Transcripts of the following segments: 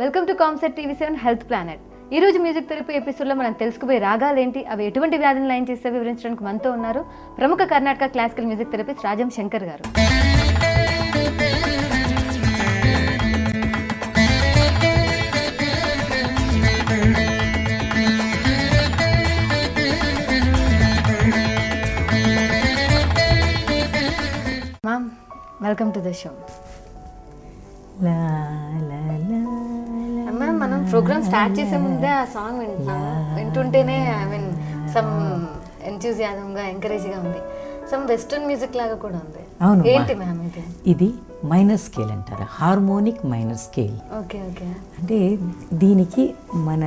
Welcome to Comset టీవీ7 health planet. ఈ రోజు మ్యూజిక్ థెరపీ ఎపిసోడ్లో మనం తెలుసుకుపోయే రాగాలు ఏంటి, అవి ఎటువంటి వ్యాధిని లైన్ చేస్తే వివరించడానికి మనతో ఉన్నారు ప్రముఖ Karnataka classical music therapist Rajam Shankar గారు. Ma'am, welcome to the show. Ma'am, మనం ప్రోగ్రామ్ స్టార్ట్ చేసే ముందే ఆ సాంగ్ వింటుంటేనే సమ్ ఎంతూజియాజంగా ఎంకరేజ్గా ఉంది. సమ్ వెస్టర్న్ మ్యూజిక్ లాగా కూడా ఉంది. అవును, ఏంటి మ్యామ్ ఇది? ఇది మైనర్ స్కేల్ అంటారు, harmonic minor scale. Okay okay. అంటే దీనికి మన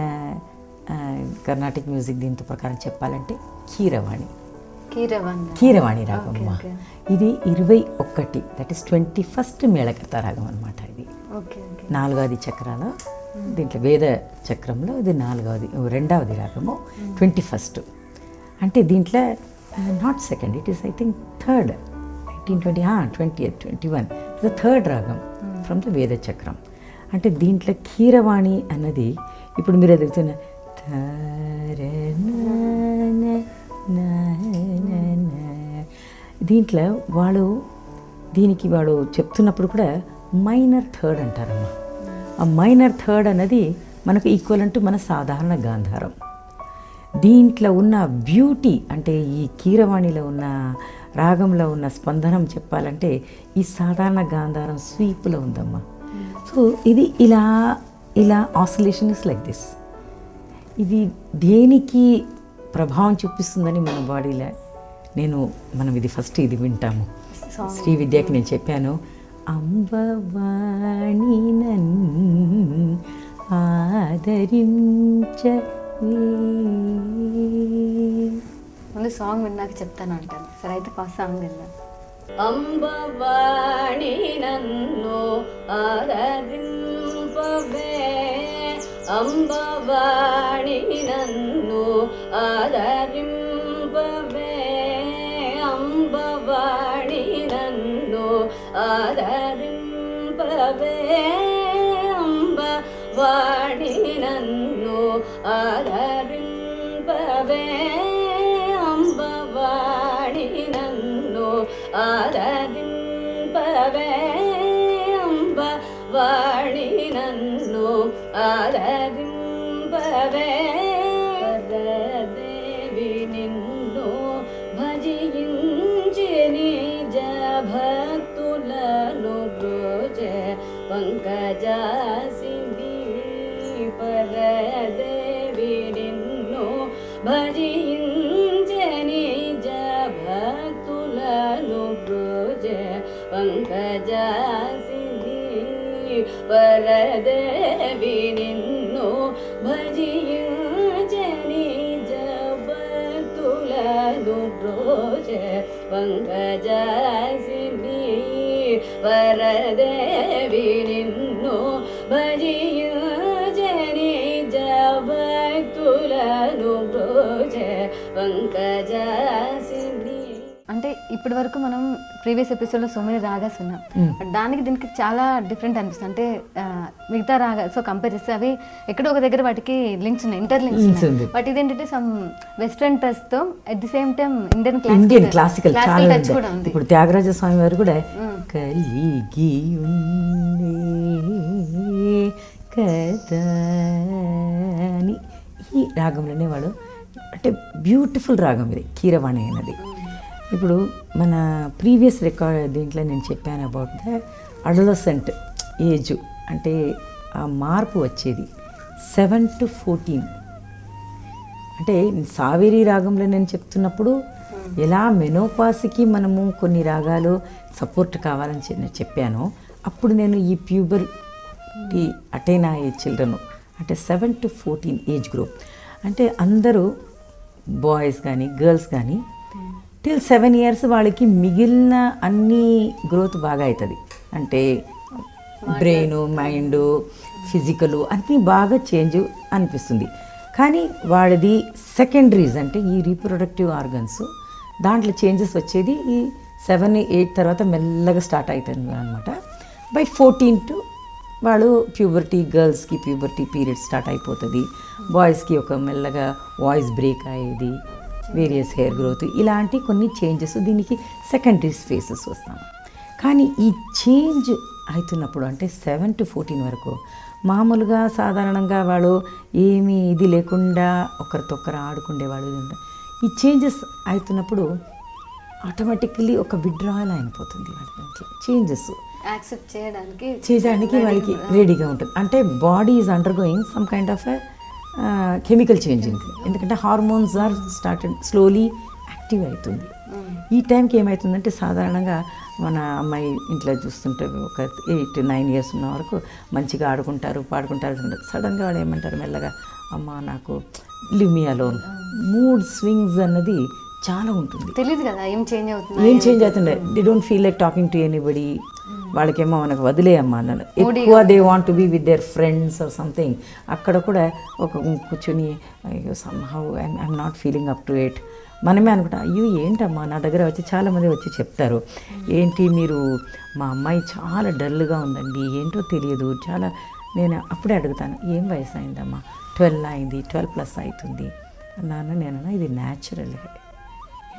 కర్ణాటక మ్యూజిక్ దీంతో ప్రకారం చెప్పాలంటే కీరవాణి రాగం. ఇది 21, దట్ ఈస్ 21st మేళకర్త రాగం అనమాట. ఇది 4వది చక్రాల, దీంట్లో వేద చక్రంలో ఇది 2వది రాగము, 21st. అంటే దీంట్లో not second, it is I think third, 21 the third రాగం ఫ్రమ్ ద వేద చక్రం. అంటే దీంట్లో కీరవాణి అన్నది ఇప్పుడు మీరు ఎదుగుతున్న దీంట్లో దీనికి వాడు చెప్తున్నప్పుడు కూడా మైనర్ థర్డ్ అంటారమ్మా. ఆ మైనర్ థర్డ్ అన్నది మనకు ఈక్వల్ టు మన సాధారణ గాంధారం. దీంట్లో ఉన్న బ్యూటీ అంటే ఈ కీరవాణిలో ఉన్న రాగంలో ఉన్న స్పందనం చెప్పాలంటే ఈ సాధారణ గాంధారం స్వీప్లో ఉందమ్మా. సో ఇది ఇలా ఆసిలేషన్ ఇస్ లైక్ దిస్. ఇది దేనికి ప్రభావం చూపిస్తుందని మన బాడీలో మనం ఇది ఫస్ట్ ఇది వింటాము. శ్రీ విద్యకి నేను చెప్పాను, అంబవాణి ముందు సాంగ్ విన్నాక చెప్తాను అంటాను. సరే అయితే ఫస్ట్ సాంగ్ విన్నాను. అంబవాణి నన్ను ఆదరింపవే, అంబవాణి నన్ను ఆదరింపవే, అంబవాణి నన్ను ఆదరింపవే, అంబవాణి నన్ను ఆదరింపవే, అంబవాణి నన్ను ఆదరింపవే, అంబవాణి నన్ను ఆదరింపవే. వరదేవి నిన్ను భజించి నిజ భక్తులను బ్రోజే పంకజాసిని. పరదేవి నిన్ను భజించి నిజ భక్తులను బ్రోజే పంకజాసిని. పరదేవి నిన్ను భజించి నిజ భక్తులను బ్రోజే పంకజాసిని. వరదేవి నిన్ను భజించి నిజ భక్తులను బ్రోజే పంకజాసిని. అంటే ఇప్పటి వరకు మనం ప్రీవియస్ ఎపిసోడ్లో సో మెనీ రాగాస్ విన్నాం. దానికి దీనికి చాలా డిఫరెంట్ అనిపిస్తుంది. అంటే మిగతా రాగాస్ కంపేర్ చేస్తే అవి ఎక్కడో ఒక దగ్గర వాటికి లింక్స్ ఉన్నాయి, ఇంటర్లింక్స్ ఉన్నాయి. బట్ ఇదేంటంటే సమ్ వెస్ట్రన్ టచ్ తో at the same time Indian classical touch కూడా ఉంది. ఇప్పుడు త్యాగరాజ స్వామి వారు కూడా కలిగి కదా అని ఈ రాగంలోనే వాడు అంటే బ్యూటిఫుల్ రాగం ఇది కీరవాణి అనేది. ఇప్పుడు మన ప్రీవియస్ రికార్డ్ దీంట్లో నేను చెప్పాను అబౌట్ ద అడలసెంట్ ఏజ్, అంటే ఆ మార్పు వచ్చేది 7 to 14. అంటే సావేరి రాగంలో నేను చెప్తున్నప్పుడు ఎలా మెనోపాస్కి మనము కొన్ని రాగాలు సపోర్ట్ కావాలని నేను చెప్పానో, అప్పుడు నేను ఈ ప్యూబర్టీ అటైన్ అయ్యే చిల్డ్రన్ అంటే 7 to 14 ఏజ్ గ్రూప్, అంటే అందరూ బాయ్స్ కానీ గర్ల్స్ కానీ టిల్ 7 years వాళ్ళకి మిగిలిన అన్ని గ్రోత్ బాగా అవుతుంది. అంటే బ్రెయిన్, మైండ్, ఫిజికల్ అన్నీ బాగా చేంజ్ అనిపిస్తుంది. కానీ వాళ్ళది సెకండరీస్ అంటే ఈ రీప్రొడక్టివ్ ఆర్గన్స్ దాంట్లో చేంజెస్ వచ్చేది ఈ 7, 8 తర్వాత మెల్లగా స్టార్ట్ అవుతుంది అనమాట. బై 14 to వాళ్ళు గర్ల్స్కి ప్యూబర్టీ పీరియడ్ స్టార్ట్ అయిపోతుంది, బాయ్స్కి ఒక మెల్లగా వాయిస్ బ్రేక్ అయ్యేది, వేరియస్ హెయిర్ గ్రోత్, ఇలాంటి కొన్ని చేంజెస్, దీనికి సెకండరీ ఫేసెస్ వస్తాం. కానీ ఈ చేంజ్ అవుతున్నప్పుడు అంటే 7 to 14 వరకు మామూలుగా సాధారణంగా వాళ్ళు ఏమీ ఇది లేకుండా ఒకరితో ఒకరు ఆడుకుండేవాళ్ళు. ఈ చేంజెస్ అవుతున్నప్పుడు ఆటోమేటికలీ ఒక విడ్రాయల్ అయిపోతుంది వాళ్ళకి, చేంజెస్ యాక్సెప్ట్ చేయడానికి వాళ్ళకి రెడీగా ఉంటుంది. అంటే body is undergoing some kind of chemical changing, ఎందుకంటే hormones are started slowly active అవుతుంది. ఈ టైంకి ఏమవుతుందంటే సాధారణంగా మన అమ్మాయి ఇంట్లో చూస్తుంటే ఒక 8-9 years ఉన్న వరకు మంచిగా ఆడుకుంటారు, పాడుకుంటారు. సడన్గా వాడు ఏమంటారు మెల్లగా, అమ్మ నాకు leave me alone. Mood swings అన్నది చాలా ఉంటుంది, తెలియదు కదా ఏం చేంజ్ అవుతుండే. They don't feel like talking to anybody. వాళ్ళకేమో మనకు వదిలే అమ్మ అన్నాను, ఎక్కువ they want to be with their friends or something. అక్కడ కూడా ఒక కూర్చొని somehow I'm not feeling up to it. మనమే అనుకుంటా, అయ్యో ఏంటమ్మా, నా దగ్గర వచ్చి చాలామంది వచ్చి చెప్తారు, ఏంటి మీరు మా అమ్మాయి చాలా డల్గా ఉందండి, ఏంటో తెలియదు చాలా. నేను అప్పుడే అడుగుతాను, ఏం వయసు అయిందమ్మా? 12 అయింది, 12+ అవుతుంది అన్నాను. నేనన్నా ఇది న్యాచురల్,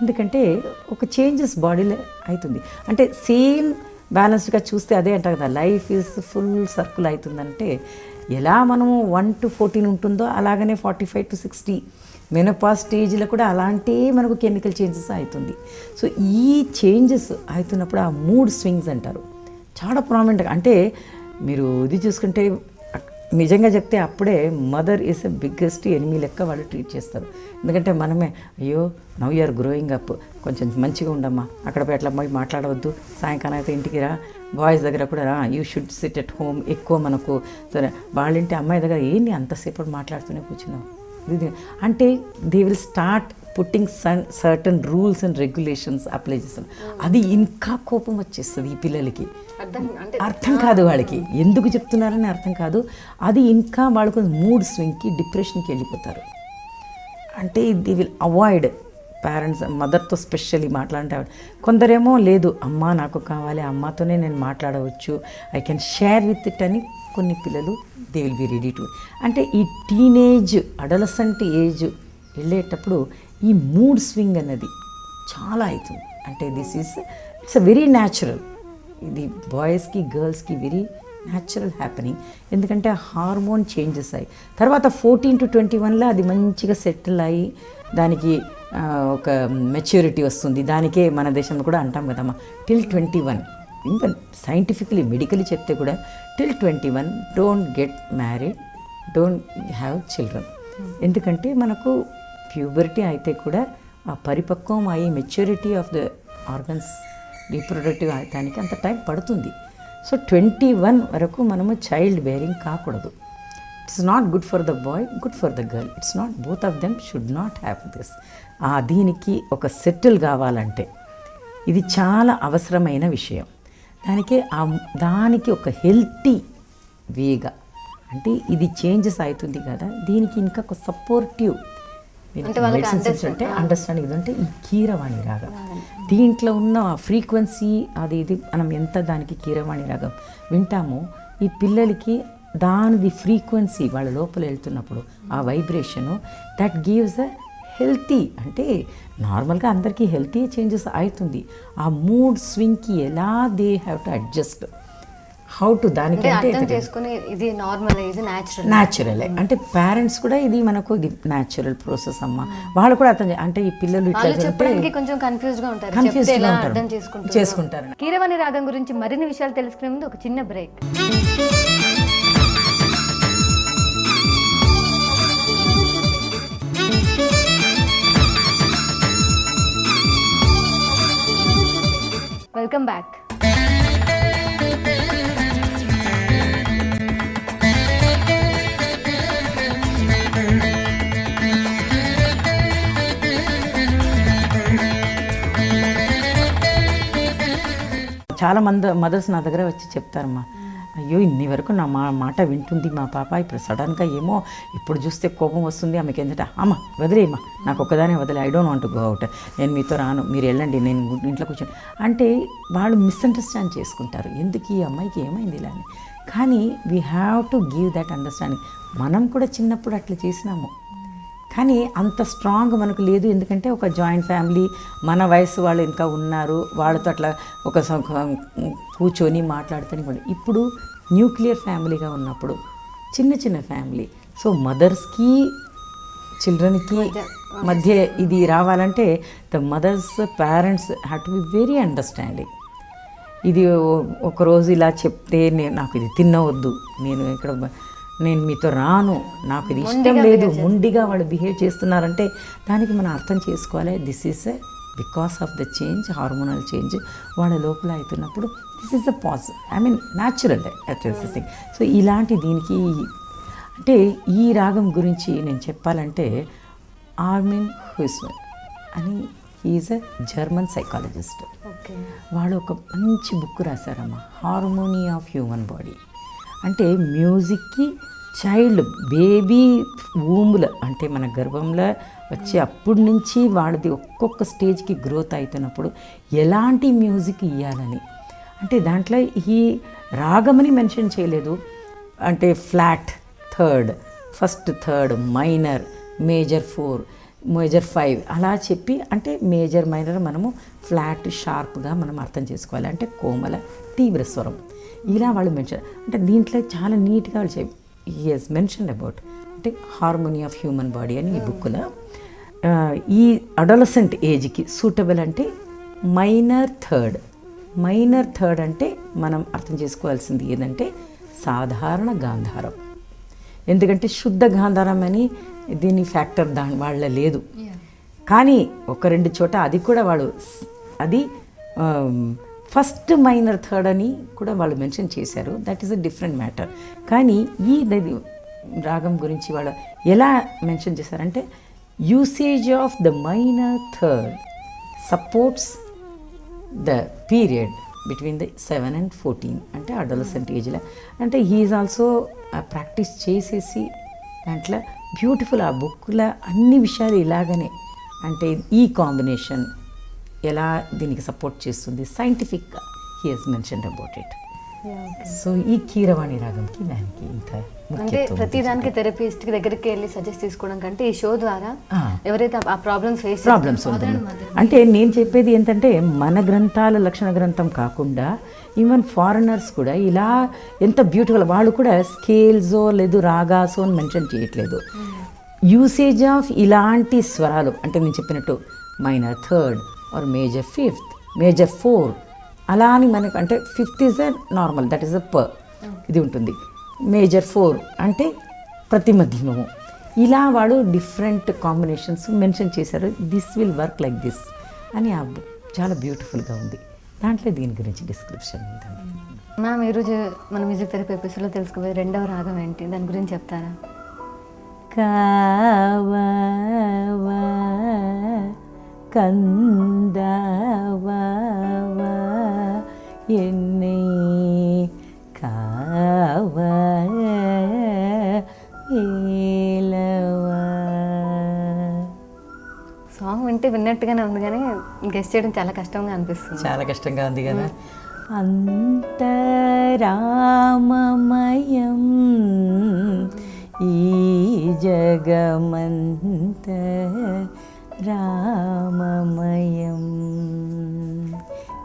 ఎందుకంటే ఒక చేంజెస్ బాడీలో అవుతుంది. అంటే సేమ్ బ్యాలెన్స్డ్గా చూస్తే అదే అంటారు కదా, లైఫ్ ఈజ్ ఫుల్ సర్కిల్ అవుతుందంటే ఎలా మనము 1 to 14 ఉంటుందో అలాగనే 45 to 60 మెనోపాజ్ స్టేజ్లో కూడా అలాంటి మనకు కెమికల్ చేంజెస్ అవుతుంది. సో ఈ చేంజెస్ అవుతున్నప్పుడు ఆ మూడ్ స్వింగ్స్ అంటారు చాలా ప్రామినెంట్గా. అంటే మీరు ఇది చూసుకుంటే నిజంగా చెప్తే అప్పుడే mother is a biggest enemy లెక్క వాళ్ళు ట్రీట్ చేస్తారు. ఎందుకంటే మనమే, అయ్యో నవ్ యూఆర్ గ్రోయింగ్ అప్, కొంచెం మంచిగా ఉండమ్మా, అక్కడ పోయి అట్లా పోయి మాట్లాడవద్దు, సాయంకాలం అయితే ఇంటికి రా, బాయ్స్ దగ్గర కూడా రా, you should SIT at home. ఎక్కువ మనకు సరే వాళ్ళంటే అమ్మాయి దగ్గర ఏంటి అంతసేపు మాట్లాడుతూనే కూర్చున్నావు అంటే they will start putting certain rules and regulations apply చేస్తారు. అది ఇంకా కోపం వచ్చేస్తుంది ఈ పిల్లలకి, అర్థం కాదు వాళ్ళకి, ఎందుకు చెప్తున్నారని అర్థం కాదు. అది ఇంకా వాళ్ళకు మూడ్ స్వింగ్కి డిప్రెషన్కి వెళ్ళిపోతారు. అంటే దే విల్ అవాయిడ్ పేరెంట్స్, మదర్తో స్పెషల్లీ మాట్లాడే. కొందరేమో లేదు అమ్మ నాకు కావాలి, అమ్మతోనే నేను మాట్లాడవచ్చు, I can share with it అని కొన్ని పిల్లలు they will be ready to. అంటే ఈ టీనేజ్ అడలసెంట్ ఏజ్ వెళ్ళేటప్పుడు ఈ మూడ్ స్వింగ్ అన్నది చాలా అవుతుంది. అంటే ఇట్స్ అ వెరీ న్యాచురల్, ఇది బాయ్స్కి గర్ల్స్కి వెరీ న్యాచురల్ హ్యాపెనింగ్. ఎందుకంటే హార్మోన్ చేంజెస్ అయ్యి తర్వాత 14 to 21లో అది మంచిగా సెటిల్ అయ్యి దానికి ఒక మెచ్యూరిటీ వస్తుంది. దానికే మన దేశంలో కూడా అంటాం కదమ్మా, till 21, ఇంకా సైంటిఫికలీ మెడికలీ చెప్తే కూడా till 21 don't get married, don't have children. ఎందుకంటే మనకు ప్యూబర్టీ అయితే కూడా ఆ పరిపక్వం అయ్యి maturity of the organs reproductive దానికి అంత టైం పడుతుంది. సో 21 వరకు మనము చైల్డ్ బేరింగ్ కాకూడదు. It's not good for the boy, good for the girl. It's not, both of them should not have this. దీనికి ఒక సెటిల్ కావాలంటే ఇది చాలా అవసరమైన విషయం. దానికి ఒక హెల్తీ వేగా, అంటే ఇది చేంజెస్ అవుతుంది కదా, దీనికి ఇంకా ఒక సపోర్టివ్ మెడిసిన్స్ అంటే అండర్స్టాండింగ్. ఇదంటే ఈ కీరవాణి రాగం, దీంట్లో ఉన్న ఫ్రీక్వెన్సీ ఇది మనం ఎంత దానికి కీరవాణి రాగం వింటామో ఈ పిల్లలకి దానిది ఫ్రీక్వెన్సీ వాళ్ళ లోపల వెళ్తున్నప్పుడు ఆ vibration that gives a healthy. అంటే నార్మల్గా అందరికీ హెల్తీ చేంజెస్ అవుతుంది. ఆ మూడ్ స్వింగ్కి ఎలా they have to adjust, how to దానికి ఇది నార్మల్, ఇది న్యాచురల్. అంటే పేరెంట్స్ కూడా ఇది మనకు ఇది న్యాచురల్ ప్రాసెస్ అమ్మ, వాళ్ళు కూడా అర్థం అంటే ఈ పిల్లలు కొంచెం కన్ఫ్యూజ్గా ఉంటారు, చేసుకుంటారు. కీరవాణి రాగం గురించి మరిన్ని విషయాలు తెలుసుకునే ముందు ఒక చిన్న బ్రేక్. Welcome back. చాలా మదర్స్ నా దగ్గర వచ్చి చెప్తారమ్మా, అయ్యో ఇన్ని వరకు నా మాట వింటుంది మా పాప, ఇప్పుడు సడన్గా ఏమో ఇప్పుడు చూస్తే కోపం వస్తుంది ఆమెకి. ఏంటంటే అమ్మ వదిలేమ్మా, నాకు ఒక్కదానే వదిలే, I don't want to go out, నేను మీతో రాను, మీరు వెళ్ళండి, నేను ఇంట్లో కూర్చొని. అంటే వాళ్ళు మిస్అండర్స్టాండ్ చేసుకుంటారు, ఎందుకు ఈ అమ్మాయికి ఏమైంది ఇలా అని. కానీ we have to give that understanding. మనం కూడా చిన్నప్పుడు అట్లా చేసినాము, కానీ అంత స్ట్రాంగ్ మనకు లేదు. ఎందుకంటే ఒక జాయింట్ ఫ్యామిలీ, మన వయసు వాళ్ళు ఇంకా ఉన్నారు, వాళ్ళతో అట్లా ఒక కూర్చొని మాట్లాడుతూనే కూడా. ఇప్పుడు న్యూక్లియర్ ఫ్యామిలీగా ఉన్నప్పుడు చిన్న చిన్న ఫ్యామిలీ, సో మదర్స్కి చిల్డ్రన్కి మధ్య ఇది రావాలంటే the mothers parents have to be very understanding. ఇది ఒకరోజు ఇలా చెప్తే నాకు ఇది తినవద్దు, నేను మీతో రాను, నాకు ఇది ఇష్టం లేదు, ముండిగా వాళ్ళు బిహేవ్ చేస్తున్నారంటే దానికి మనం అర్థం చేసుకోవాలి. This is because of the change, hormonal change వాళ్ళ లోపల అవుతున్నప్పుడు this is a natural thing. So ఇలాంటి దీనికి అంటే ఈ రాగం గురించి నేను చెప్పాలంటే ఆర్మిన్ హుస్మన్ అని, ఈజ్ అ జర్మన్ సైకాలజిస్ట్. వాళ్ళు ఒక మంచి బుక్ రాశారమ్మా, హార్మోనీ ఆఫ్ హ్యూమన్ బాడీ. అంటే మ్యూజిక్కి చైల్డ్ బేబీ ఊముల అంటే మన గర్భంలో వచ్చి అప్పటి నుంచి వాళ్ళది ఒక్కొక్క స్టేజ్కి గ్రోత్ అవుతున్నప్పుడు ఎలాంటి మ్యూజిక్ ఇవ్వాలని, అంటే దాంట్లో ఈ రాగమని మెన్షన్ చేయలేదు. అంటే flat third, first third, minor, major 4, major 5 అలా చెప్పి, అంటే మేజర్ మైనర్ మనము ఫ్లాట్ షార్ప్గా మనం అర్థం చేసుకోవాలి. అంటే కోమల తీవ్ర స్వరం ఇలా వాళ్ళు మెన్షన్, అంటే దీంట్లో చాలా నీట్గా వాళ్ళు చెప్పి హీ హెస్ మెన్షన్ అబౌట్ అంటే హార్మోనీ ఆఫ్ హ్యూమన్ బాడీ అని ఈ బుక్లో. ఈ అడోలసెంట్ ఏజ్కి సూటబుల్ అంటే మైనర్ థర్డ్ అంటే మనం అర్థం చేసుకోవాల్సింది ఏంటంటే సాధారణ గాంధారం. ఎందుకంటే శుద్ధ గాంధారం అని దీని ఫ్యాక్టర్ వాళ్ళ లేదు, కానీ 1-2 చోట అది కూడా వాళ్ళు అది ఫస్ట్ మైనర్ థర్డ్ అని కూడా వాళ్ళు మెన్షన్ చేశారు. That is a different matter. కానీ ఈ రాగం గురించి వాళ్ళు ఎలా మెన్షన్ చేశారంటే usage of the minor third supports the period between the 7 and 14 అంటే అడోలసెంట్ ఏజ్లో. అంటే హీఈస్ ఆల్సో ప్రాక్టీస్ చేసేసి దాంట్లో బ్యూటిఫుల్ ఆ బుక్లో అన్ని విషయాలు ఇలాగనే, అంటే ఈ కాంబినేషన్ ఎలా దీనికి సపోర్ట్ చేస్తుంది సైంటిఫిక్గా he has mentioned about it. So ఈ కీరవాణి రాగంకి దానికి ఇంత అంటే ప్రతి దానికి థెరపిస్ట్ దగ్గరికి వెళ్ళి సజెస్ట్ తీసుకోవడం కంటే ఈ షో ద్వారా ఎవరైతే ఆ ప్రాబ్లమ్స్ ఉంటుంది. అంటే నేను చెప్పేది ఏంటంటే మన గ్రంథాల లక్షణ గ్రంథం కాకుండా ఈవెన్ ఫారినర్స్ కూడా ఇలా ఎంత బ్యూటిఫుల్, వాళ్ళు కూడా స్కేల్సో లేదు రాగాసో అని మెన్షన్ చేయట్లేదు. యూసేజ్ ఆఫ్ ఇలాంటి స్వరాలు అంటే నేను చెప్పినట్టు minor third or major 5th, major 4 అలా అని మనకు, అంటే 5th is a normal, that is a ఇది ఉంటుంది. మేజర్ 4 అంటే ప్రతి మధ్యమము. ఇలా వాడు డిఫరెంట్ కాంబినేషన్స్ మెన్షన్ చేశారు. This will work like this అని ఆ బుక్ చాలా బ్యూటిఫుల్గా ఉంది. దాంట్లో దీని గురించి డిస్క్రిప్షన్ ఉందండి. మ్యామ్ ఈరోజు మన మ్యూజిక్ థెరపీ ఎపిసోడ్లో తెలుసుకోబోయే 2వ రాగం ఏంటి, దాని గురించి చెప్తారా? కావా కందవా என்னை காவா ఏలవా. సాంగ్ వింటే విన్నట్టుగానే ఉంది కానీ గెస్ట్ చేయడం చాలా కష్టంగా అనిపిస్తుంది. చాలా కష్టంగా ఉంది కదా. అంతరామమయం ఈ జగమంత రామమయం.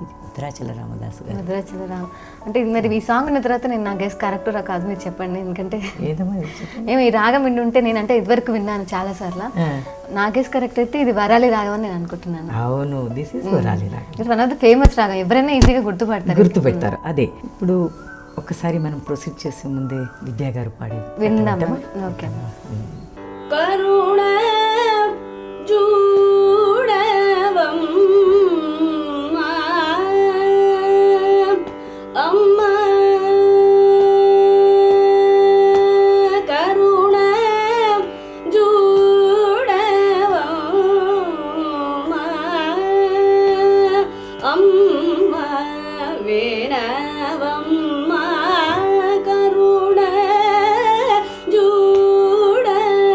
ఇది భద్రాచల రామదాసు గారు. భద్రాచల రామ అంటే మరి ఈ సాంగ్ విన్న తర్వాత నేను నా గెస్ట్ కరెక్టరా కాదు మీరు చెప్పండి. ఎందుకంటే ఏమో ఈ రాగం విండి ఉంటే నేను అంటే ఇదివరకు విన్నాను చాలా సార్లు. నా గెస్ట్ కరెక్ట్ అయితే ఇది వరాలి రాగం అని నేను అనుకుంటున్నాను. అవును, దిస్ ఇస్ వరాలి రాగం. ఇది వన్ ఆఫ్ ద ఫేమస్ రాగం, ఎవరైనా ఈజీగా గుర్తుపెడతారు. అదే ఇప్పుడు ఒకసారి మనం ప్రొసీడ్ చేసే ముందే విద్యా గారు పాడి విందామా? ఓకే. కరుణ జూడవం అమ్మ కరుణ జూడవం అమ్మ వినవమ్మ కరుణ జూడవం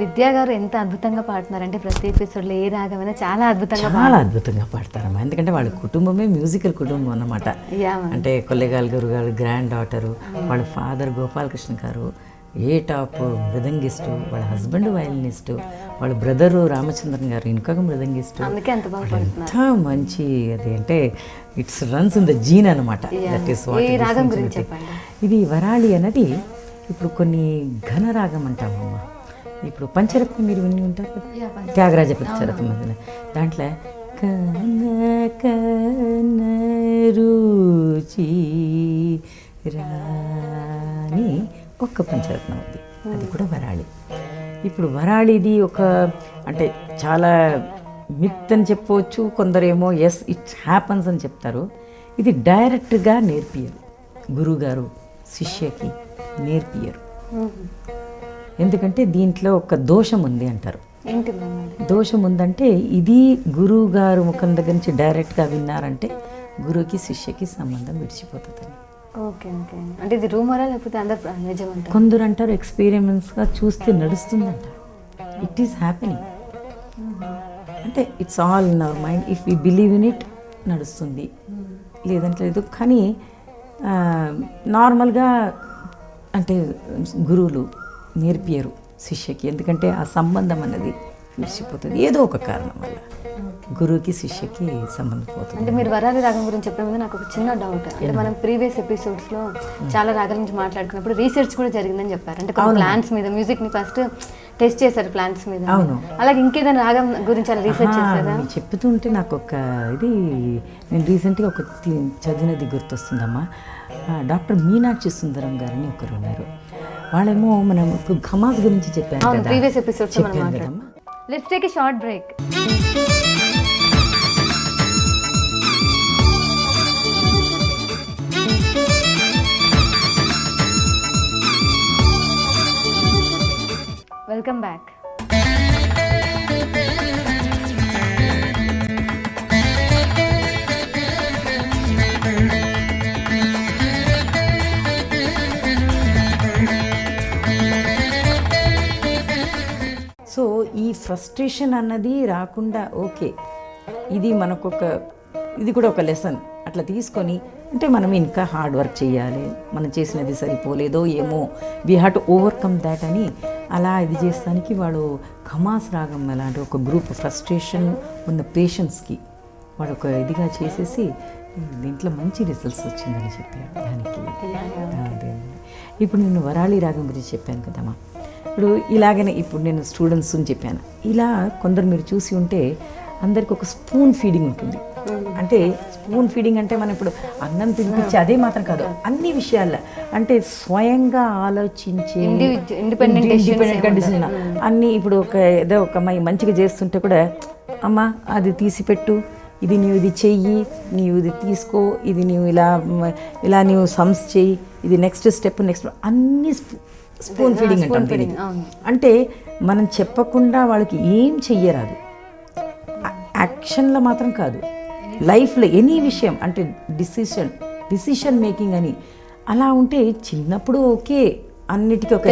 విద్యా గారు ఎంత అద్భుతంగా పాడుతున్నారంటే ప్రతి ఎపిసోడ్లో ఏ రాగమైనా చాలా అద్భుతంగా చాలా అద్భుతంగా పాడతారమ్మా. ఎందుకంటే వాళ్ళ కుటుంబమే మ్యూజికల్ కుటుంబం అన్నమాట. అంటే కొల్లెగాల్ గురు గారు గ్రాండ్ డాటరు, వాళ్ళ ఫాదర్ గోపాలకృష్ణ గారు ఏ టాప్ మృదంగిస్టు, వాళ్ళ హస్బెండ్ వయలినిస్టు, వాళ్ళ బ్రదరు రామచంద్రన్ గారు ఇంకొక మృదంగిస్టు. అందుకే అంత బాగా ఎంత మంచి అది అంటే it's runs in the gene అనమాట. దట్ ఈస్ ఈ రాగం గురించి చెప్పండి. ఇది వరాళి అన్నది ఇప్పుడు కొన్ని ఘన రాగం అంటామమ్మా. ఇప్పుడు పంచరత్నం మీరు విని ఉంటారు కదా, త్యాగరాజ పంచరత్నం మధ్యన దాంట్లో కన రుచి రాని ఒక్క పంచరత్నం ఉంది, అది కూడా వరాళి. ఇప్పుడు వరాళిది ఒక అంటే చాలా మిత్ అని చెప్పవచ్చు, కొందరేమో ఎస్ ఇట్స్ హ్యాపన్స్ అని చెప్తారు. ఇది డైరెక్ట్గా నేర్పియరు, గురువుగారు శిష్యకి నేర్పియరు. ఎందుకంటే దీంట్లో ఒక దోషం ఉంది అంటారు. ఏంటి దోషం ఉందంటే ఇది గురువు గారు ముఖం దగ్గర నుంచి డైరెక్ట్గా విన్నారంటే గురువుకి శిష్యకి సంబంధం విడిచిపోతుందని. ఓకే ఓకే, అంటే ఇది రూమరా లేకపోతే అందరు నిజం అంటారు? కొందరు అంటారు ఎక్స్పీరియన్స్గా చూస్తే నడుస్తుందంట. It is happening. అంటే it's all in our mind. If we believe in it నడుస్తుంది, లేదంటే లేదు. కానీ నార్మల్గా అంటే గురువులు నేర్పియరు శిష్యకి, ఎందుకంటే ఆ సంబంధం అన్నది విడిచిపోతుంది ఏదో ఒక కారణం వల్ల. గురువుకి శిష్యకి సంబంధం పోతుంది. అంటే మీరు వరాలి రాగం గురించి చెప్పే ముందు నాకు ఒక చిన్న డౌట్. అంటే మనం ప్రీవియస్ ఎపిసోడ్స్లో చాలా రాగాల నుంచి మాట్లాడుకున్నప్పుడు రీసెర్చ్ కూడా జరిగిందని చెప్పారు. అంటే కొన్ని ప్లాంట్స్ మీద మ్యూజిక్ని ఫస్ట్ టెస్ట్ చేశారు ప్లాంట్స్ మీద. అవును. అలాగే ఇంకేదైనా రాగం గురించి అలా రీసెర్చ్ చేశారా? చెప్తుంటే నాకు ఒక ఇది నేను రీసెంట్గా ఒక చదివినది గుర్తొస్తుందమ్మా. డాక్టర్ మీనాక్షి సుందరం గారని ఒకరు ఉన్నారు. వాళ్ళేమో మనం ఇప్పుడు ఘమాస్ గురించి చెప్పాను కదా, ప్రీవియస్ ఎపిసోడ్స్ చెప్పాను కదమ్మా. Let's take a short break. Welcome back. So ఈ ఫ్రస్ట్రేషన్ అన్నది రాకుండా ఓకే, ఇది మనకొక ఇది కూడా ఒక లెసన్ అట్లా తీసుకొని, అంటే మనం ఇంకా హార్డ్ వర్క్ చేయాలి, మనం చేసినది సరిపోలేదో ఏమో, we have to overcome that అని అలా ఇది చేస్తానికి వాడు ఖమాస్ రాగం అలాంటి ఒక గ్రూప్ ఫ్రస్ట్రేషన్ ఉన్న పేషెంట్స్కి వాడు ఒక ఇదిగా చేసేసి దీంట్లో మంచి రిజల్ట్స్ వచ్చిందని చెప్పారు దానికి. అదే ఇప్పుడు నేను వరాళి రాగం గురించి చెప్పాను కదమ్మా. ఇప్పుడు ఇలాగనే ఇప్పుడు నేను స్టూడెంట్స్ని చెప్పాను. ఇలా కొందరు మీరు చూసి ఉంటే అందరికి ఒక స్పూన్ ఫీడింగ్ ఉంటుంది. అంటే స్పూన్ ఫీడింగ్ అంటే మనం ఇప్పుడు అన్నం తినిపించి అదే మాత్రం కాదు, అన్ని విషయాల్లో అంటే స్వయంగా ఆలోచించే ఇండిపెండెంట్గా డిసిజన్ అన్నీ. ఇప్పుడు ఒక ఏదో ఒక అమ్మాయి మంచిగా చేస్తుంటే కూడా అమ్మ అది తీసిపెట్టు, ఇది నీవు ఇది చెయ్యి, నీవు ఇది తీసుకో, ఇది నీవు ఇలా నీవు సమ్స్ చెయ్యి, ఇది నెక్స్ట్ స్టెప్ అన్ని స్పూన్ ఫీడింగ్ అంటాం దీనికి. అంటే మనం చెప్పకుండా వాళ్ళకి ఏం చెయ్యరాదు, యాక్షన్లో మాత్రం కాదు, లైఫ్లో ఎనీ విషయం అంటే డిసిషన్ మేకింగ్ అని అలా ఉంటే చిన్నప్పుడు ఓకే అన్నిటికీ ఒక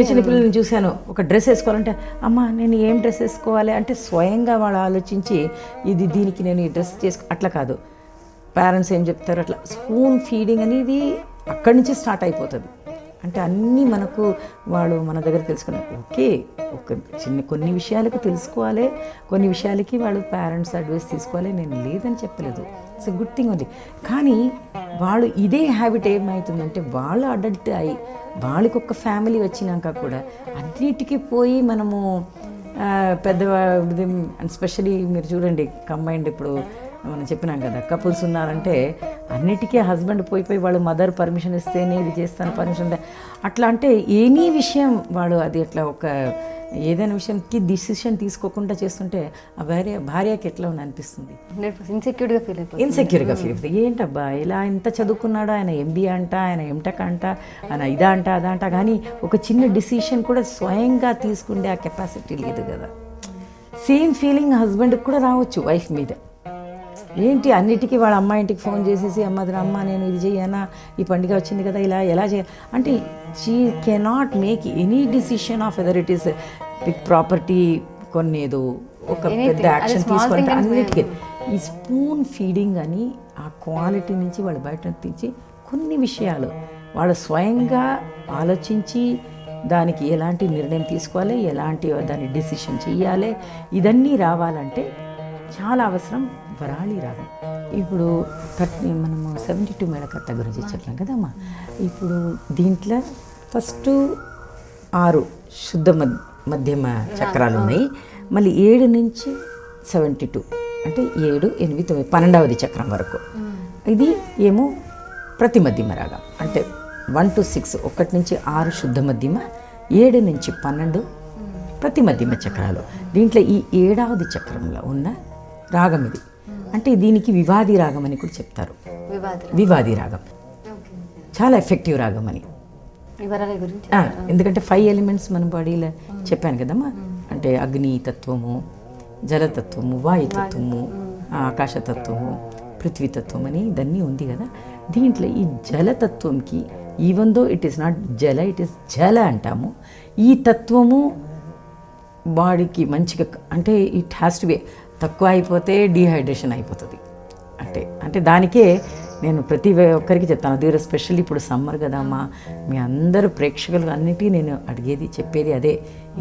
చిన్న పిల్లల్ని చూశాను. ఒక డ్రెస్ వేసుకోవాలంటే అమ్మ నేను ఏం డ్రెస్ వేసుకోవాలి అంటే స్వయంగా వాళ్ళు ఆలోచించి ఇది దీనికి నేను ఈ డ్రెస్ అట్లా కాదు, పేరెంట్స్ ఏం చెప్తారు అట్లా స్పూన్ ఫీడింగ్ అనేది అక్కడి నుంచి స్టార్ట్ అయిపోతుంది. అంటే అన్నీ మనకు వాళ్ళు మన దగ్గర తెలుసుకున్నారు. ఓకే ఒక కొన్ని విషయాలకు తెలుసుకోవాలి, కొన్ని విషయాలకి వాళ్ళు పేరెంట్స్ అడ్వైస్ తీసుకోవాలి, నేను లేదని చెప్పలేదు, ఇట్స్ ఎ గుడ్ థింగ్ ఉంది. కానీ వాళ్ళు ఇదే హ్యాబిట్ ఏమవుతుందంటే వాళ్ళు అడల్ట్ అయ్యి వాళ్ళకి ఒక ఫ్యామిలీ వచ్చినాక కూడా అన్నిటికీ పోయి మనము పెద్దవాడి స్పెషలీ మీరు చూడండి కంబైన్డ్ ఇప్పుడు మనం చెప్పినాం కదా కపుల్స్ ఉన్నారంటే అన్నిటికీ హస్బెండ్ పోయి వాళ్ళు మదర్ పర్మిషన్ ఇస్తేనే ఇది చేస్తాను పర్మిషన్ అట్లా. అంటే ఎనీ విషయం వాడు అది అట్లా ఒక ఏదైనా విషయంకి డిసిషన్ తీసుకోకుండా చేస్తుంటే ఆ భార్యకి ఎట్లా ఉంది అనిపిస్తుంది, ఇన్సెక్యూర్గా ఫీల్ అవుతుంది. ఏంటబ్బా ఇలా ఇంత చదువుకున్నాడు, ఆయన ఎంబీఏ అంట, ఆయన ఎంటెక్ అంట, ఆయన ఇదా అంట అదా అంట, కానీ ఒక చిన్న డిసిషన్ కూడా స్వయంగా తీసుకుంటే ఆ కెపాసిటీ లేదు కదా. సేమ్ ఫీలింగ్ హస్బెండ్కి కూడా రావచ్చు వైఫ్ మీద. ఏంటి అన్నిటికీ వాళ్ళ అమ్మ ఇంటికి ఫోన్ చేసేసి అమ్మ నేను ఇది చెయ్యనా, ఈ పండుగ వచ్చింది కదా ఇలా ఎలా చేయాలి అంటే she cannot make any decision of whether it is big property కొనేదో ఒక పెద్ద యాక్షన్ తీసుకుంటే అన్నిటికీ ఈ స్పూన్ ఫీడింగ్ అని ఆ క్వాలిటీ నుంచి వాళ్ళు బయట తెచ్చి కొన్ని విషయాలు వాళ్ళు స్వయంగా ఆలోచించి దానికి ఎలాంటి నిర్ణయం తీసుకోవాలి, ఎలాంటి దాన్ని డిసిషన్ చెయ్యాలి, ఇదన్నీ రావాలంటే చాలా అవసరం వరాళి రాగం. ఇప్పుడు మనము 72 మేళకర్త గురించి చెప్పాం కదమ్మా. ఇప్పుడు దీంట్లో ఫస్ట్ 6 శుద్ధ మధ్యమ చక్రాలు ఉన్నాయి, మళ్ళీ 7 నుంచి 72 అంటే 7, 8, 9 12వ చక్రం వరకు. ఇది ఏమో ప్రతి మధ్యమ రాగం అంటే 1 to 6 1 నుంచి 6 శుద్ధ మధ్యమ, 7 నుంచి 12 ప్రతి మధ్యమ చక్రాలు. దీంట్లో ఈ 7వ చక్రంలో ఉన్న రాగం ఇది. అంటే దీనికి వివాది రాగం అని కూడా చెప్తారు. వివాది రాగం చాలా ఎఫెక్టివ్ రాగం అని. ఎందుకంటే 5 ఎలిమెంట్స్ మన బాడీలో చెప్పాను కదమ్మా. అంటే అగ్ని తత్వము, జలతత్వము, వాయుతత్వము, ఆకాశతత్వము, పృథ్వీతత్వం అని ఇదన్నీ ఉంది కదా. దీంట్లో ఈ జలతత్వంకి even though it is not jala, it is jala అంటాము. ఈ తత్వము బాడీకి మంచిగా అంటే ఇట్ హ్యాస్ టు బి, తక్కువ అయిపోతే డీహైడ్రేషన్ అయిపోతుంది. అంటే దానికే నేను ప్రతి ఒక్కరికి చెప్తాను. దీని స్పెషల్లీ ఇప్పుడు సమ్మర్ కదమ్మా, మీ అందరూ ప్రేక్షకులు అన్నిటికీ నేను చెప్పేది అదే,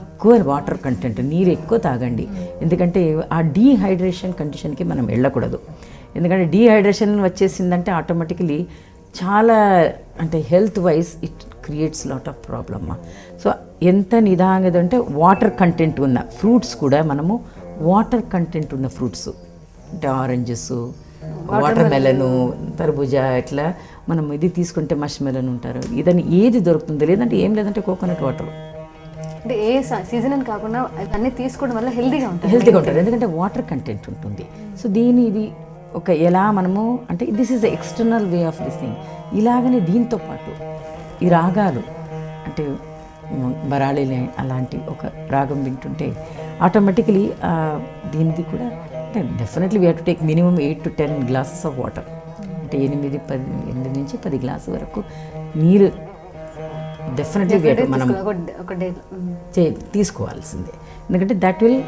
ఎక్కువ వాటర్ కంటెంట్, నీరు ఎక్కువ తాగండి. ఎందుకంటే ఆ డీహైడ్రేషన్ కండిషన్కి మనం వెళ్ళకూడదు. ఎందుకంటే డీహైడ్రేషన్ వచ్చేసిందంటే ఆటోమేటికలీ చాలా అంటే health wise it creates lot of problem. So ఎంత నిదానంగా అంటే వాటర్ కంటెంట్ ఉన్న ఫ్రూట్స్ కూడా మనము వాటర్ కంటెంట్ ఉన్న ఫ్రూట్స్ అంటే ఆరెంజెస్, వాటర్ మెలను, తర్బూజా, ఇట్లా మనం ఇది తీసుకుంటే మష్ మెలన్ ఉంటారు. ఇదని ఏది దొరుకుతుంది, లేదంటే ఏం లేదంటే కోకోనట్ వాటర్. అంటే ఏ సీజన్ అని కాకుండా అన్నీ తీసుకోవడం వల్ల హెల్తీగా ఉంటారు ఎందుకంటే వాటర్ కంటెంట్ ఉంటుంది. సో ఇది ఒక ఎలా మనము అంటే this is the external way of this thing. ఇలాగనే దీంతో పాటు ఈ రాగాలు అంటే బరాళిలే అలాంటి ఒక రాగం వింటుంటే ఆటోమేటికలీ దీనిది కూడా అంటే definitely we have to take minimum 8 to 10 glasses of water. అంటే 8 నుంచి 10 గ్లాసుల వరకు నీరు డెఫినెట్లీ మనం తీసుకోవాల్సిందే. ఎందుకంటే that will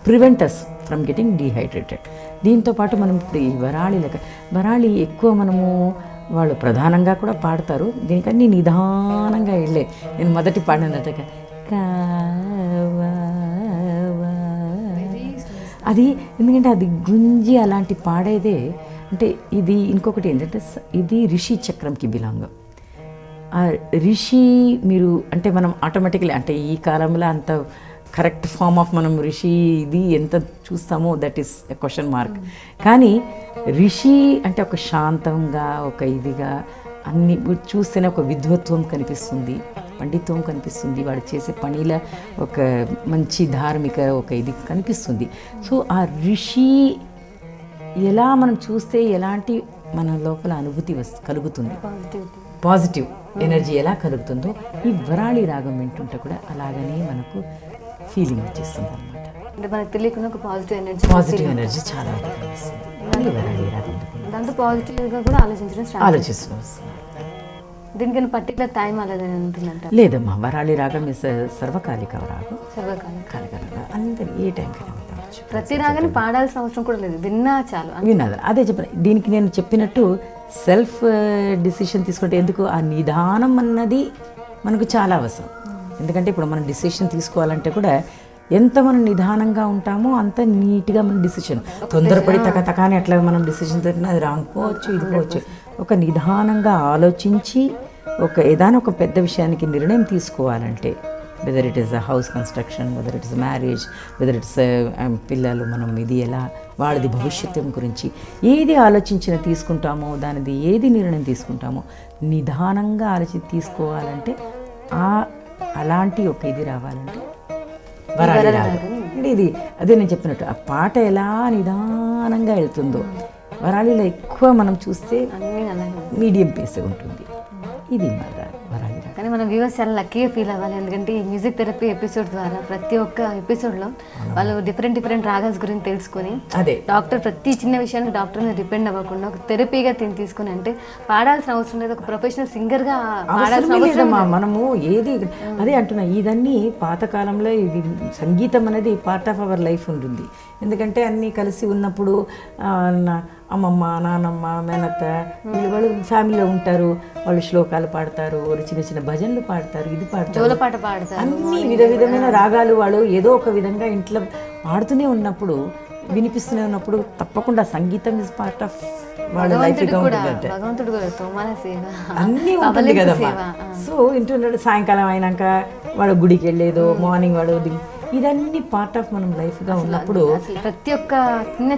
prevent us from getting dehydrated. దీంతోపాటు మనం ఇప్పుడు ఈ వరాళి ఎక్కువ మనము వాళ్ళు ప్రధానంగా కూడా పాడతారు. దీనికన్నీ నిదానంగా వెళ్ళే నేను మొదటి పాడినట్టుగా అది ఎందుకంటే అది గుంజి అలాంటి పాడేదే. అంటే ఇది ఇంకొకటి ఏంటంటే ఇది రిషి చక్రంకి బిలాంగ్. ఆ రిషి మీరు అంటే మనం ఆటోమేటిక్లీ అంటే ఈ కాలంలో అంత కరెక్ట్ ఫామ్ ఆఫ్ మనం రిషి ఇది ఎంత చూస్తామో that is a question mark. కానీ రిషి అంటే ఒక శాంతంగా ఒక ఇదిగా అన్ని చూస్తేనే ఒక విద్వత్వం కనిపిస్తుంది, పండిత్వం కనిపిస్తుంది, వాడు చేసే పనిలో ఒక మంచి ధార్మిక ఒక ఇది కనిపిస్తుంది. సో ఆ ఋషి ఎలా మనం చూస్తే ఎలాంటి మన లోపల అనుభూతి కలుగుతుంది, పాజిటివ్ ఎనర్జీ ఎలా కలుగుతుందో ఈ వరాళి రాగం వింటుంటే కూడా అలాగనే మనకు ఫీలింగ్ వచ్చేస్తుంది అనమాట. అంటే మనకు తెలియకుండా ఒక పాజిటివ్ ఎనర్జీ చాలా కనిపిస్తుంది. వరాళి రాగం దాంతో పాజిటివ్గా కూడా ఆలోచిస్తున్నాం. దీనికైనా పర్టికులర్ టైం అలాగే ఉంటుందంట? లేదమ్మా, వరాళి రాగం సర్వకాలిక రాగం, సర్వకాలిక రాగం అందరు ఏ టైంకైనా వినవచ్చు. ప్రతి రాగాన్ని పాడాల్సిన అవసరం కూడా లేదు, విన్నా చాలు. విన్నది అదే చెప్పిన. దీనికి నేను చెప్పినట్టు సెల్ఫ్ డిసిషన్ తీసుకుంటే ఎందుకు ఆ నిదానం అన్నది మనకు చాలా అవసరం. ఎందుకంటే ఇప్పుడు మనం డిసిషన్ తీసుకోవాలంటే కూడా ఎంత మనం నిదానంగా ఉంటామో అంత నీట్గా మన డిసిషన్. తొందరపడి తకాని అట్లా మనం డిసిషన్ తీసుకున్నా అది రాంగ్ పోవచ్చు, ఇది పోవచ్చు. ఒక నిదానంగా ఆలోచించి ఏదైనా ఒక పెద్ద విషయానికి నిర్ణయం తీసుకోవాలంటే weather it is a house construction, whether it is marriage, whether it's పిల్లలు, మనం ఇది ఎలా వాళ్ళది భవిష్యత్తు గురించి ఏది ఆలోచించిన తీసుకుంటామో దానిది ఏది నిర్ణయం తీసుకుంటామో నిదానంగా ఆలోచించి తీసుకోవాలంటే అలాంటి ఒక ఇది రావాలంటే వరాళి రాగం. ఇది అదే నేను చెప్పినట్టు ఆ పాట ఎలా నిదానంగా వెళ్తుందో వరాళిలో ఎక్కువ మనం చూస్తే మీడియం పేస్ ఉంటుంది. ఇది వరాళి రాగం. కానీ మన వ్యూవర్స్ చాలా లక్కీగా ఫీల్ అవ్వాలి, ఎందుకంటే ఈ మ్యూజిక్ థెరపీ ఎపిసోడ్ ద్వారా ప్రతి ఒక్క ఎపిసోడ్లో వాళ్ళు డిఫరెంట్ రాగాస్ గురించి తెలుసుకొని అదే డాక్టర్ ప్రతి చిన్న విషయానికి డాక్టర్ మీద డిపెండ్ అవ్వకుండా ఒక థెరపీగా తీసుకుని, అంటే పాడాల్సిన అవసరం లేదు, ఒక ప్రొఫెషనల్ సింగర్గా పాడాల్సిన అవసరమే అవసరం లేదమ్మా. మనము ఏది అదే అంటున్నా, ఇదన్నీ పాతకాలంలో ఇది సంగీతం అనేది పార్ట్ ఆఫ్ అవర్ లైఫ్ ఉంటుంది. ఎందుకంటే అన్నీ కలిసి ఉన్నప్పుడు అమ్మమ్మ, నానమ్మ, మేనత్త వాళ్ళు ఫ్యామిలీలో ఉంటారు, వాళ్ళు శ్లోకాలు పాడతారు, వాళ్ళు చిన్న చిన్న భజనలు పాడతారు, ఇది పాడతారు, జోలపాట పాడతారు, అన్ని విధమైన రాగాలు వాళ్ళు ఏదో ఒక విధంగా ఇంట్లో పాడుతూనే ఉన్నప్పుడు, వినిపిస్తూనే ఉన్నప్పుడు తప్పకుండా సంగీతం ఇస్ పార్ట్ ఆఫ్ వాళ్ళ లైఫ్గా ఉంటుంది. భగవంతుడు కూడా తోమాల సేవ అన్నీ ఉంటుంది కదమ్మా. సో ఇంటున్నాడు సాయంకాలం అయినాక వాడు గుడికి వెళ్ళేదో, మార్నింగ్ వాడు ఇదన్నీ పార్ట్ ఆఫ్ మనం లైఫ్గా ఉన్నప్పుడు, అసలు ప్రతి ఒక్క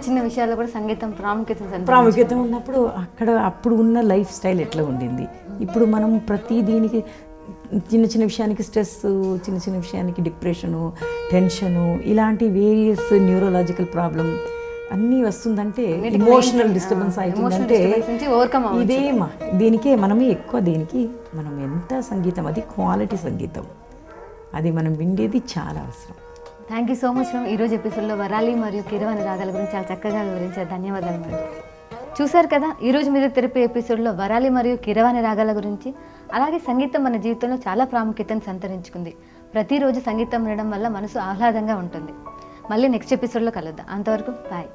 చిన్న విషయాల్లో కూడా సంగీతం ప్రాముఖ్యత ఉన్నప్పుడు అప్పుడు ఉన్న లైఫ్ స్టైల్ ఎట్లా ఉండింది. ఇప్పుడు మనం ప్రతి దీనికి చిన్న విషయానికి స్ట్రెస్, చిన్న విషయానికి డిప్రెషను, టెన్షను, ఇలాంటి వేరియస్ న్యూరోలాజికల్ ప్రాబ్లం అన్నీ వస్తుందంటే, ఇమోషనల్ డిస్టర్బెన్స్ అవుతుందంటే ఇదేమా దీనికే మనమే ఎక్కువ, దీనికి మనం ఎంత సంగీతం, అది క్వాలిటీ సంగీతం, అది మనం విండేది చాలా అవసరం. Thank you so much ma'am. ఈరోజు ఎపిసోడ్లో వరాలి మరియు కీరవాణి రాగాల గురించి చాలా చక్కగా వివరించారు. ధన్యవాదాలు మేడం. చూశారు కదా, ఈరోజు మ్యూజిక్ థెరపీ ఎపిసోడ్లో వరాలి మరియు కీరవాణి రాగాల గురించి, అలాగే సంగీతం మన జీవితంలో చాలా ప్రాముఖ్యతను సంతరించుకుంది. ప్రతిరోజు సంగీతం వినడం వల్ల మనసు ఆహ్లాదంగా ఉంటుంది. మళ్ళీ నెక్స్ట్ ఎపిసోడ్లో కలుద్దాం. అంతవరకు బాయ్.